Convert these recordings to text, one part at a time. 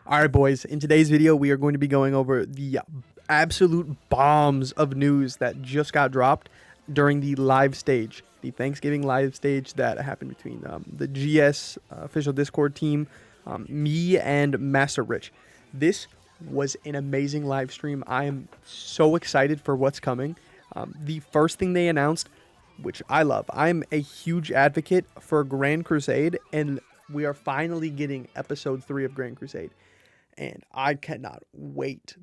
All right, boys. In today's video, we are going to be going over the absolute bombs of news that just got dropped during the live stage, the Thanksgiving live stage that happened between the GS official Discord team, me, and Master Rich. This was an amazing live stream. I am so excited for what's coming. The first thing they announced, which I love, I'm a huge advocate for Grand Crusade, and we are finally getting episode 3 of Grand Crusade. And I cannot wait.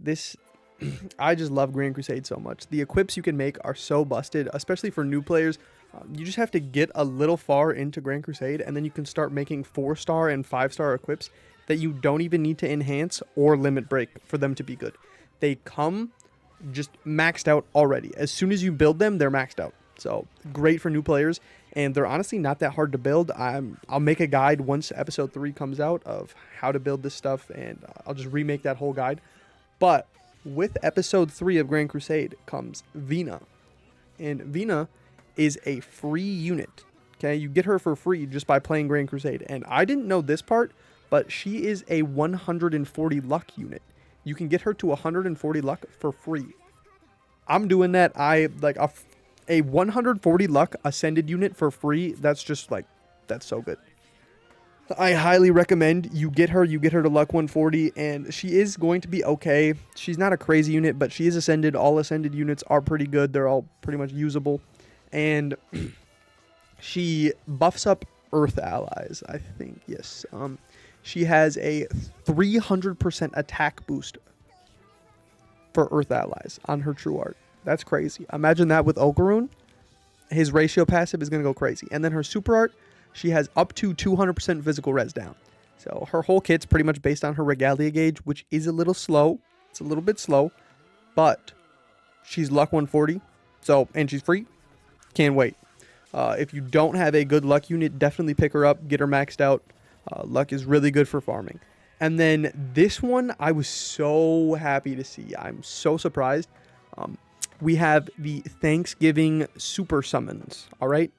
I just love Grand Crusade so much. The equips you can make are so busted, especially for new players. You just have to get a little far into Grand Crusade, and then you can start making 4-star and 5-star equips that you don't even need to enhance or limit break for them to be good. They come just maxed out already. As soon as you build them, they're maxed out. So great for new players, and they're honestly not that hard to build. I'll make a guide once episode 3 comes out of how to build this stuff, and I'll just remake that whole guide. But with episode 3 of Grand Crusade comes Vina, and Vina is a free unit. Okay, you get her for free just by playing Grand Crusade, and I didn't know this part, but she is a 140 luck unit. You can get her to 140 luck for free. I'm doing that. I like a 140 luck ascended unit for free. That's so good. I highly recommend you get her to luck 140, and she is going to be okay. She's not a crazy unit, but she is ascended. All ascended units are pretty good. They're all pretty much usable, and she buffs up Earth allies, I think. Yes. She has a 300% attack boost for Earth allies on her true art. That's crazy. Imagine that with Okaroon. His ratio passive is going to go crazy. And then her super art, she has up to 200% physical res down. So her whole kit's pretty much based on her regalia gauge, which is a little slow. It's a little bit slow, but she's luck 140. So, and she's free. Can't wait. If you don't have a good luck unit, definitely pick her up. Get her maxed out. Luck is really good for farming. And then this one, I was so happy to see. I'm so surprised. We have the Thanksgiving super summons. All right.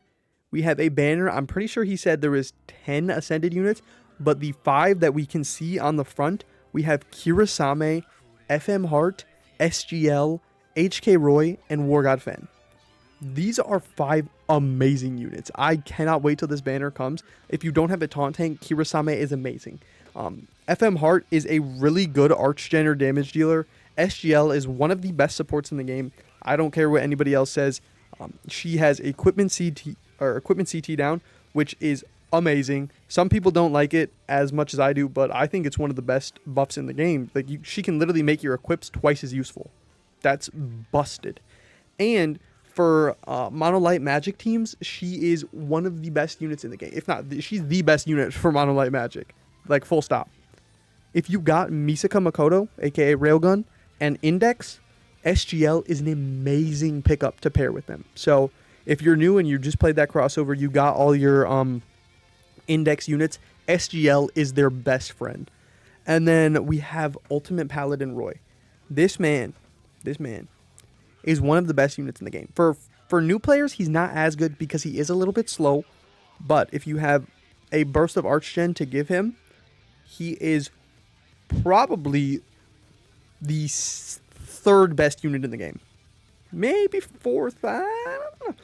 We have a banner. I'm pretty sure he said there was 10 ascended units, but the 5 that we can see on the front, we have Kirasame, FM Heart, SGL, HK Roy, and War God Fen. These are 5 amazing units. I cannot wait till this banner comes. If you don't have a taunt tank, Kirasame is amazing. FM Heart is a really good archgen or damage dealer. SGL is one of the best supports in the game. I don't care what anybody else says. She has equipment CT down, which is amazing. Some people don't like it as much as I do, but I think it's one of the best buffs in the game. Like she can literally make your equips twice as useful. That's busted. And for Monolight Magic teams, she is one of the best units in the game. If not, she's the best unit for Monolight Magic. Like, full stop. If you got Misaka Makoto, aka Railgun, and Index, SGL is an amazing pickup to pair with them. So if you're new and you just played that crossover, you got all your Index units, SGL is their best friend. And then we have Ultimate Paladin Roy. This man is one of the best units in the game. For new players, he's not as good because he is a little bit slow. But if you have a burst of archgen to give him, he is probably the 3rd best unit in the game. Maybe 4th. I don't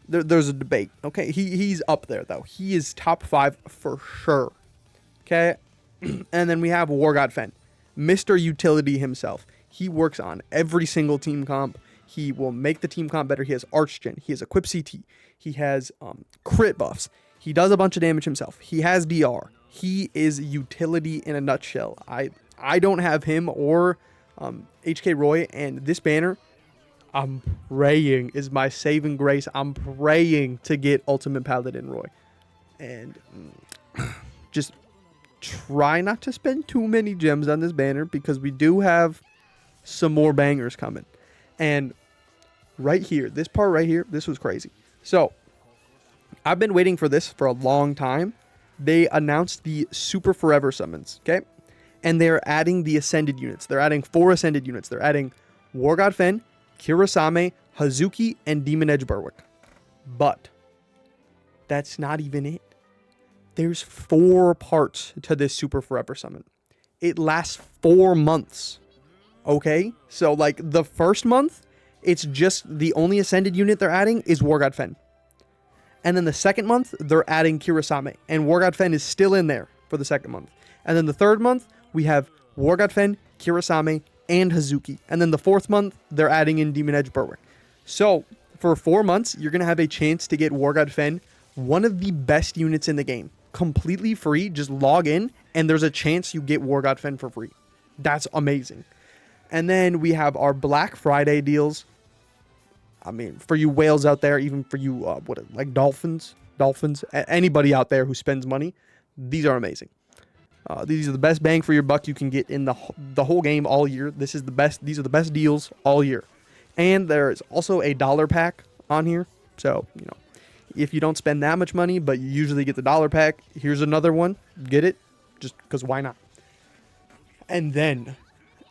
know. There's a debate. Okay, he's up there, though. He is top 5 for sure. Okay, and then we have War God Fen, Mr. Utility himself. He works on every single team comp. He will make the team comp better. He has archgen. He has equip CT. He has crit buffs. He does a bunch of damage himself. He has DR. He is utility in a nutshell. I don't have him or HK Roy, and this banner, I'm praying, is my saving grace. I'm praying to get Ultimate Paladin Roy. And just try not to spend too many gems on this banner because we do have some more bangers coming. And right here, this part right here, this was crazy. So I've been waiting for this for a long time. They announced the Super Forever summons, okay? And they're adding the ascended units. They're adding 4 ascended units. They're adding War God Fen, Kirasame, Hazuki, and Demon Edge Berwick. But that's not even it. There's 4 parts to this Super Forever summon. it lasts 4 months. Okay? So, like, the first month, it's just the only ascended unit they're adding is War God Fen. And then the second month, they're adding Kirasame. And War God Fen is still in there for the second month. And then the third month, we have War God Fen, Kirasame, and Hazuki. And then the fourth month, they're adding in Demon Edge Berwick. So, for 4 months, you're going to have a chance to get War God Fen, one of the best units in the game. Completely free. Just log in, and there's a chance you get War God Fen for free. That's amazing. And then we have our Black Friday deals. I mean, for you whales out there, even for you, like dolphins, anybody out there who spends money, these are amazing. These are the best bang for your buck you can get in the whole game all year. This is the best. These are the best deals all year. And there is also a dollar pack on here. So, you know, if you don't spend that much money, but you usually get the dollar pack, here's another one. Get it, just because why not? And then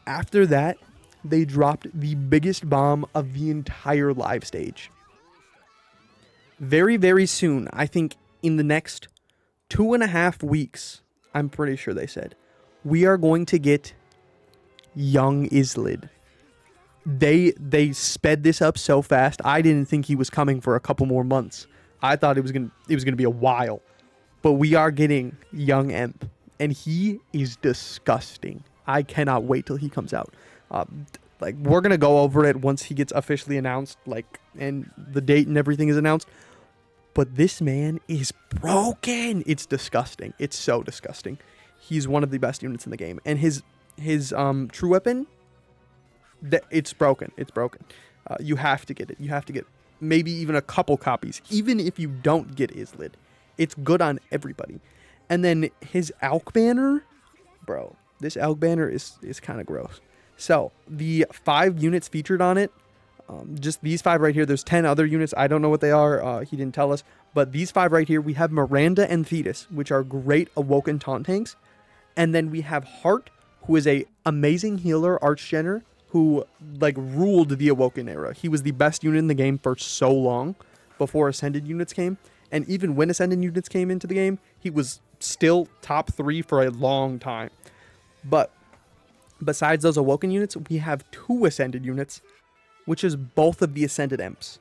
after that, they dropped the biggest bomb of the entire live stage. Very, very soon, I think in the next 2.5 weeks, I'm pretty sure they said, we are going to get young Islid. They sped this up so fast. I didn't think he was coming for a couple more months. I thought it was gonna be a while. But we are getting young Emp, and he is disgusting. I cannot wait till he comes out. Like, we're gonna go over it once he gets officially announced, like, and the date and everything is announced. But this man is broken. It's disgusting. It's so disgusting. He's one of the best units in the game, and his true weapon, it's broken. It's broken. You have to get it. You have to get maybe even a couple copies, even if you don't get Islid. It's good on everybody. And then his Alk banner, bro. This Alk banner is kind of gross. So, the 5 units featured on it, just these 5 right here. There's 10 other units. I don't know what they are. He didn't tell us. But these 5 right here, we have Miranda and Thetis, which are great Awoken taunt tanks. And then we have Heart, who is a amazing healer, Archgener, who, like, ruled the Awoken era. He was the best unit in the game for so long before Ascended units came. And even when Ascended units came into the game, he was still top 3 for a long time. But besides those Awoken units, we have 2 Ascended units, which is both of the Ascended Emps.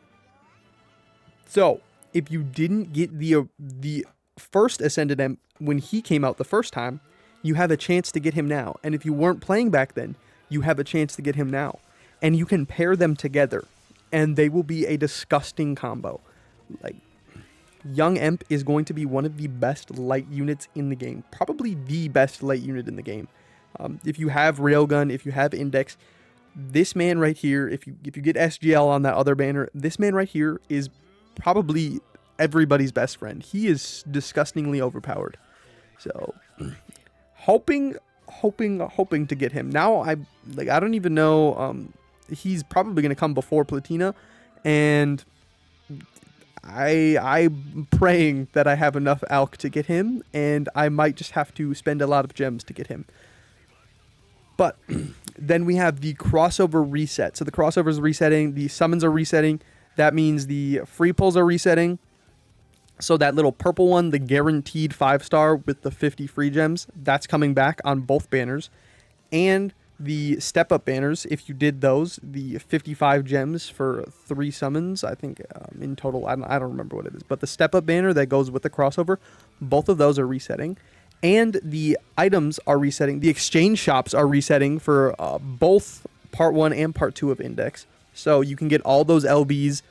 So, if you didn't get the first Ascended Emp when he came out the first time, you have a chance to get him now. And if you weren't playing back then, you have a chance to get him now. And you can pair them together, and they will be a disgusting combo. Like, Young Emp is going to be one of the best light units in the game. Probably the best light unit in the game. If you have Railgun, if you have Index, this man right here, if you get SGL on that other banner, this man right here is probably everybody's best friend. He is disgustingly overpowered. So, hoping to get him. Now, I don't even know. He's probably going to come before Platina, and I'm praying that I have enough Alk to get him, and I might just have to spend a lot of gems to get him. But then we have the crossover reset. So the crossover is resetting. The summons are resetting. That means the free pulls are resetting. So that little purple one, the guaranteed 5-star with the 50 free gems, that's coming back on both banners. And the step-up banners, if you did those, the 55 gems for 3 summons, I think in total, I don't remember what it is. But the step-up banner that goes with the crossover, both of those are resetting. And the items are resetting. The exchange shops are resetting for both Part 1 and Part 2 of Index. So you can get all those LBs,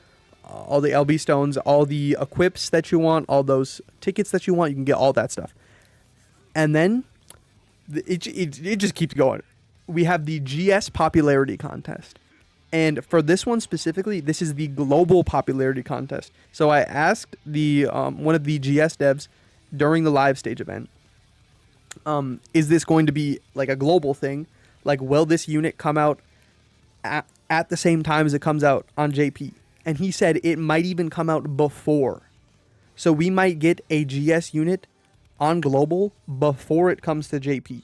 all the LB stones, all the equips that you want, all those tickets that you want. You can get all that stuff. And then it just keeps going. We have the GS popularity contest. And for this one specifically, this is the global popularity contest. So I asked the one of the GS devs during the live stage event, is this going to be like a global thing? Like, will this unit come out at the same time as it comes out on JP? And he said it might even come out before. So we might get a GS unit on global before it comes to JP.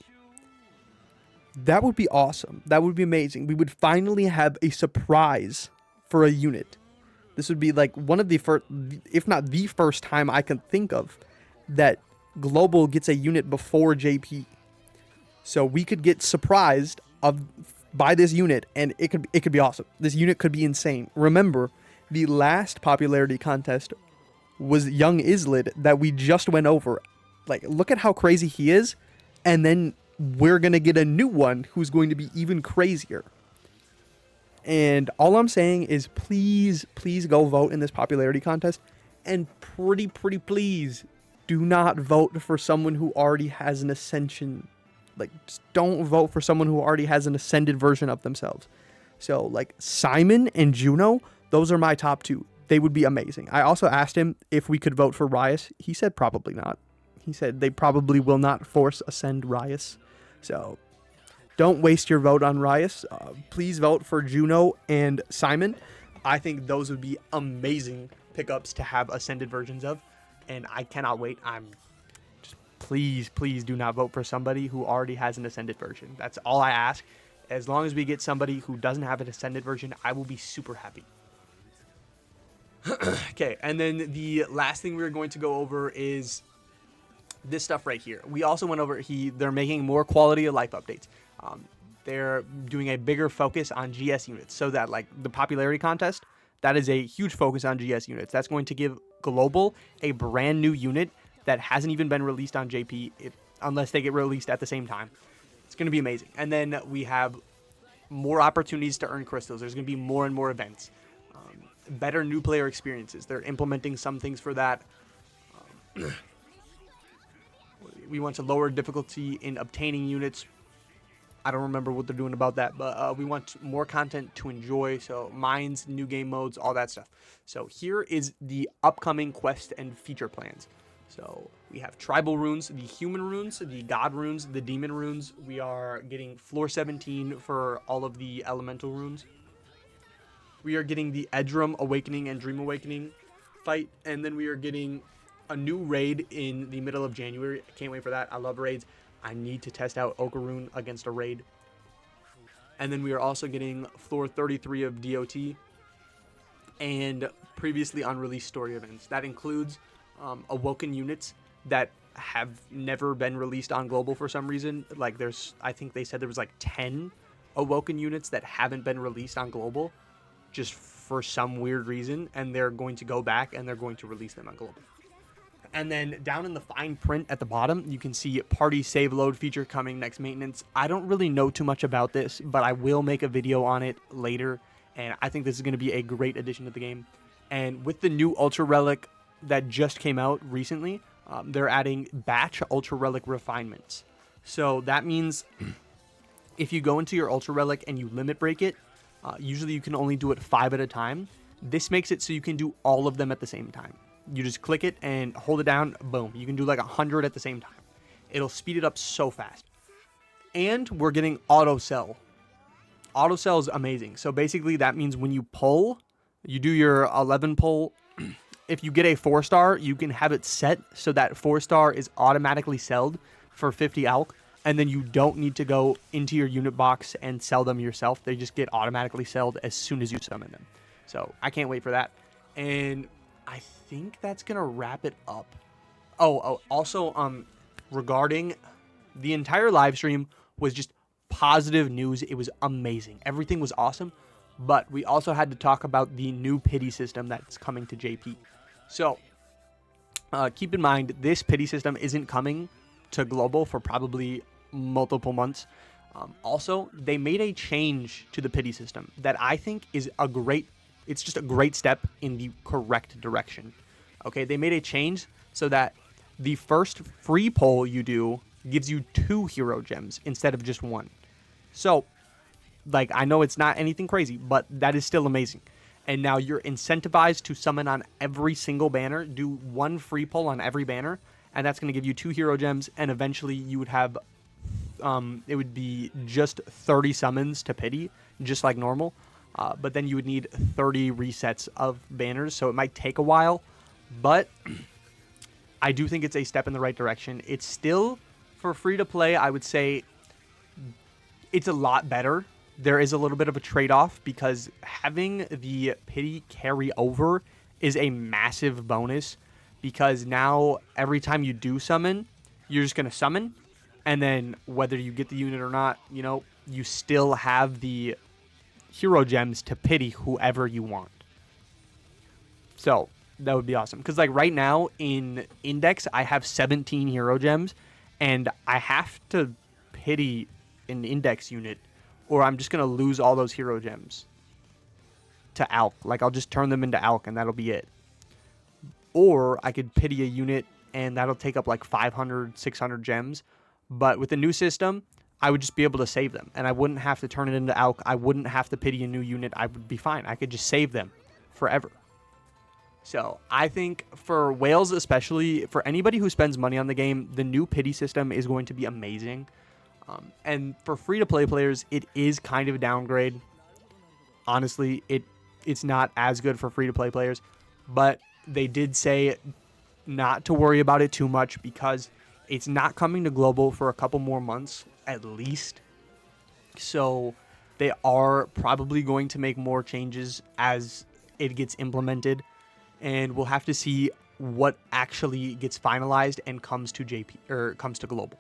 That would be awesome. That would be amazing. We would finally have a surprise for a unit. This would be like one of the first, if not the first time I can think of that global gets a unit before JP. So we could get surprised by this unit, and it could be awesome. This unit could be insane. Remember, the last popularity contest was young Islid that we just went over. Like, look at how crazy he is, and then we're gonna get a new one who's going to be even crazier. And all I'm saying is, please go vote in this popularity contest, and pretty please do not vote for someone who already has an ascension. Like, just don't vote for someone who already has an ascended version of themselves. So, like, Simon and Juno, those are my top two. They would be amazing. I also asked him if we could vote for Rias. He said probably not. He said they probably will not force ascend Rias. So, don't waste your vote on Rias. Please vote for Juno and Simon. I think those would be amazing pickups to have ascended versions of. And I cannot wait. Please do not vote for somebody who already has an ascended version. That's all I ask. As long as we get somebody who doesn't have an ascended version, I will be super happy. Okay, and then the last thing we're going to go over is this stuff right here. We also went over, they're making more quality of life updates. They're doing a bigger focus on GS units, so that, like, the popularity contest, that is a huge focus on GS units. That's going to give Global a brand new unit that hasn't even been released on JP, unless they get released at the same time. It's going to be amazing. And then we have more opportunities to earn crystals. There's going to be more and more events. Better new player experiences. They're implementing some things for that. We want to lower difficulty in obtaining units. I don't remember what they're doing about that, but we want more content to enjoy. So mines, new game modes, all that stuff. So here is the upcoming quest and feature plans. So we have tribal runes, the human runes, the god runes, the demon runes. We are getting floor 17 for all of the elemental runes. We are getting the Edrum Awakening and Dream Awakening fight. And then we are getting a new raid in the middle of January. I can't wait for that. I love raids. I need to test out Okarune against a raid. And then we are also getting floor 33 of DOT and previously unreleased story events. That includes Awoken units that have never been released on Global for some reason. Like, I think they said there was like 10 Awoken units that haven't been released on Global just for some weird reason, and they're going to go back and they're going to release them on Global. And then down in the fine print at the bottom, you can see party save load feature coming next maintenance. I don't really know too much about this, but I will make a video on it later, and I think this is going to be a great addition to the game. And with the new Ultra Relic that just came out recently, they're adding batch Ultra Relic refinements. So that means if you go into your Ultra Relic and you limit break it, usually you can only do it 5 at a time. This makes it so you can do all of them at the same time. You just click it and hold it down, boom. You can do like 100 at the same time. It'll speed it up so fast. And we're getting auto sell. Auto sell is amazing. So basically that means when you pull, you do your 11 pull. If you get a 4-star, you can have it set so that 4-star is automatically sold for 50 alc. And then you don't need to go into your unit box and sell them yourself. They just get automatically sold as soon as you summon them. So I can't wait for that. And I think that's going to wrap it up. Also, regarding the entire live stream was just positive news. It was amazing. Everything was awesome. But we also had to talk about the new pity system that's coming to JP. So keep in mind, this pity system isn't coming to Global for probably multiple months. Also, they made a change to the pity system that I think is it's just a great step in the correct direction. Okay, they made a change so that the first free pull you do gives you 2 hero gems instead of just 1. So, like, I know it's not anything crazy, but that is still amazing. And now you're incentivized to summon on every single banner, do 1 free pull on every banner, and that's going to give you 2 hero gems, and eventually you would have, it would be just 30 summons to pity, just like normal. But then you would need 30 resets of banners, so it might take a while. But I do think it's a step in the right direction. It's still, for free-to-play, I would say it's a lot better. There is a little bit of a trade-off because having the pity carry over is a massive bonus, because now every time you do summon, you're just going to summon, And then whether you get the unit or not, you know, you still have the hero gems to pity whoever you want. So that would be awesome. Because like right now in Index, I have 17 hero gems, and I have to pity an Index unit, or I'm just gonna lose all those hero gems to Alk. Like I'll just turn them into Alk, and that'll be it. Or I could pity a unit, and that'll take up like 500, 600 gems. But with the new system, I would just be able to save them, and I wouldn't have to turn it into Alk. I wouldn't have to pity a new unit. I would be fine. I could just save them forever. So I think for whales, especially for anybody who spends money on the game, the new pity system is going to be amazing. And for free-to-play players, it is kind of a downgrade. Honestly, it's not as good for free-to-play players, but they did say not to worry about it too much because it's not coming to global for a couple more months at least. So they are probably going to make more changes as it gets implemented, and we'll have to see what actually gets finalized and comes to comes to global.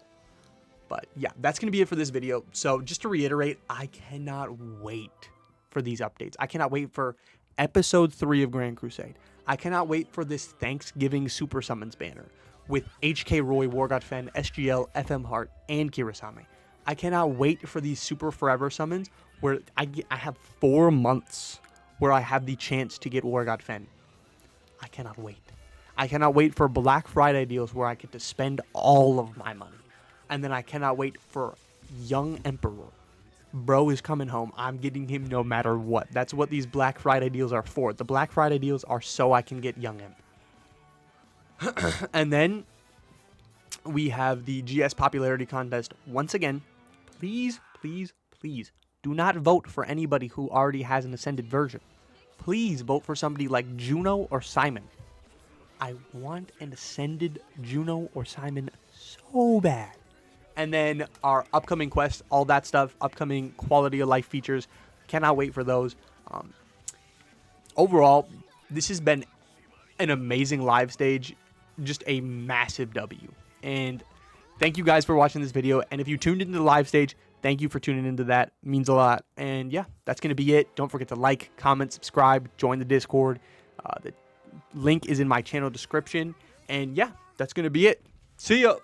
But yeah, that's going to be it for this video. So just to reiterate, I cannot wait for these updates. I cannot wait for episode 3 of Grand Crusade. I cannot wait for this Thanksgiving Super Summons banner with HK Roy, Wargod Fen, SGL, FM Heart, and Kirasame. I cannot wait for these Super Forever summons where I have 4 months where I have the chance to get Wargod Fen. I cannot wait. I cannot wait for Black Friday deals where I get to spend all of my money. And then I cannot wait for Young Emperor. Bro is coming home. I'm getting him no matter what. That's what these Black Friday deals are for. The Black Friday deals are so I can get Young Emperor. And then we have the GS popularity contest. Once again, please, please, please do not vote for anybody who already has an ascended version. Please vote for somebody like Juno or Simon. I want an ascended Juno or Simon so bad. And then our upcoming quests, all that stuff, upcoming quality of life features. Cannot wait for those. Overall, this has been an amazing live stage. Just a massive W. And thank you guys for watching this video. And if you tuned into the live stage, thank you for tuning into that. It means a lot. And yeah, that's going to be it. Don't forget to like, comment, subscribe, join the Discord. The link is in my channel description. And yeah, that's going to be it. See ya.